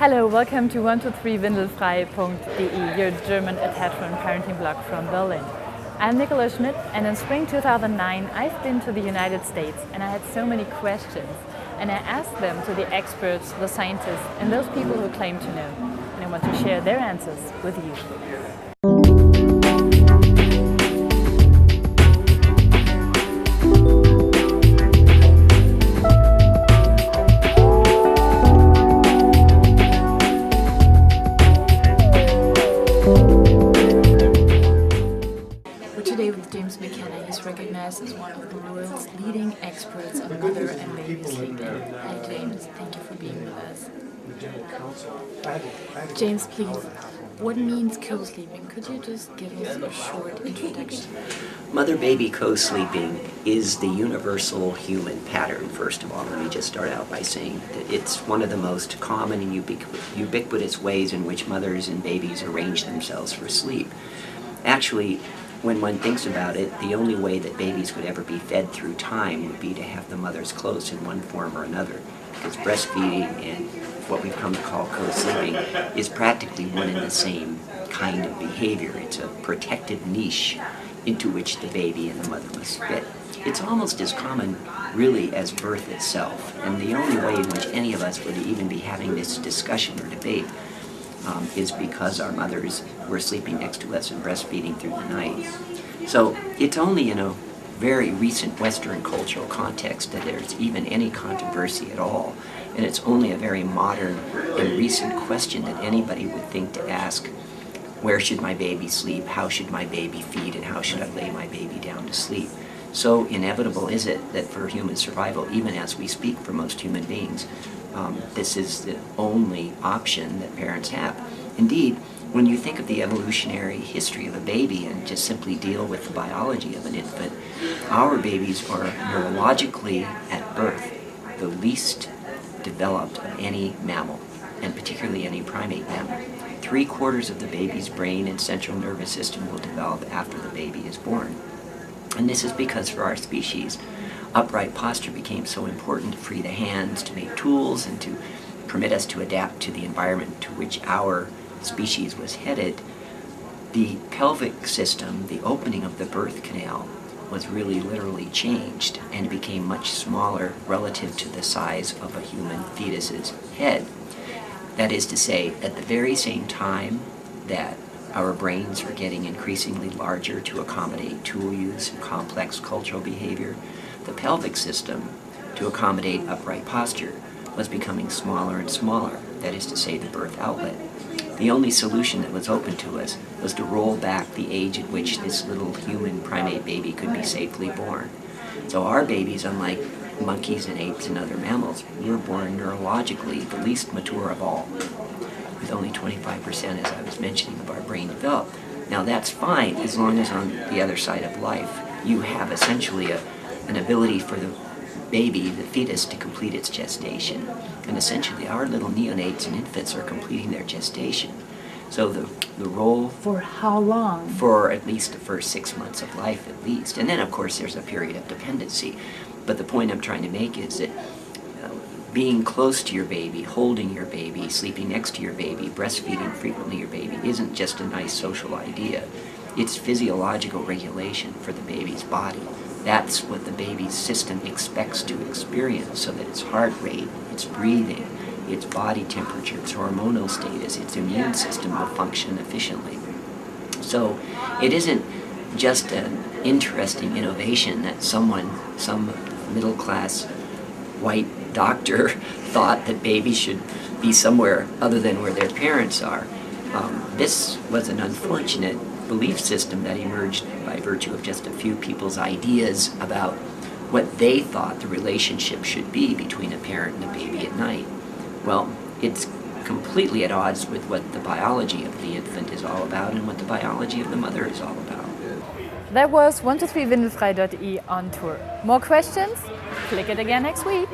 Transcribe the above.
Hello, welcome to 123windelfrei.de, your German attachment parenting blog from Berlin. I'm Nicola Schmidt, and in spring 2009 I've been to the United States and I had so many questions, and I asked them to the experts, the scientists, and those people who claim to know, and I want to share their answers with you. We're today with JamesMcKenna. He's recognized as one of the world's leading experts on mother and baby sleeping. Hi James, thank you for being with us. James, please, what means co-sleeping? Could you just give us a short introduction? Mother-baby co-sleeping is the universal human pattern, first of all. Let me just start out by saying that it's one of the most common and ubiquitous ways in which mothers and babies arrange themselves for sleep. Actually, when one thinks about it, the only way that babies would ever be fed through time would be to have the mothers close in one form or another, because breastfeeding and what we've come to call co-sleeping is practically one and the same kind of behavior. It's a protected niche into which the baby and the mother must fit. It's almost as common, really, as birth itself, and the only way in which any of us would even be having this discussion or debate is because our mothers were sleeping next to us and breastfeeding through the night. So it's only in a very recent Western cultural context that there's even any controversy at all, and it's only a very modern and recent question that anybody would think to ask: where should my baby sleep, how should my baby feed, and how should I lay my baby down to sleep? So inevitable is it that for human survival, even as we speak for most human beings, this is the only option that parents have. Indeed, when you think of the evolutionary history of a baby and just simply deal with the biology of an infant, our babies are neurologically at birth the least developed of any mammal, and particularly any primate mammal. 3/4 of the baby's brain and central nervous system will develop after the baby is born. And this is because for our species, upright posture became so important to free the hands, to make tools, and to permit us to adapt to the environment to which our species was headed. The pelvic system, the opening of the birth canal, was really literally changed and became much smaller relative to the size of a human fetus's head. That is to say, at the very same time that our brains are getting increasingly larger to accommodate tool use and complex cultural behavior, the pelvic system, to accommodate upright posture, was becoming smaller and smaller, that is to say, the birth outlet. The only solution that was open to us was to roll back the age at which this little human primate baby could be safely born. So our babies, unlike monkeys and apes and other mammals, were born neurologically the least mature of all, with only 25%, as I was mentioning, of our brain developed. Now that's fine as long as on the other side of life you have essentially an ability for the baby, the fetus, to complete its gestation. And essentially our little neonates and infants are completing their gestation. So the role... For how long? For at least the first 6 months of life at least. And then of course there's a period of dependency. But the point I'm trying to make is that being close to your baby, holding your baby, sleeping next to your baby, breastfeeding frequently your baby isn't just a nice social idea. It's physiological regulation for the baby's body. That's what the baby's system expects to experience, so that its heart rate, its breathing, its body temperature, its hormonal status, its immune system will function efficiently. So it isn't just an interesting innovation that some middle-class white doctor thought that babies should be somewhere other than where their parents are. This was an unfortunate belief system that emerged by virtue of just a few people's ideas about what they thought the relationship should be between a parent and a baby at night. Well, it's completely at odds with what the biology of the infant is all about and what the biology of the mother is all about. That was 123windelfrei.de on tour. More questions? Click it again next week.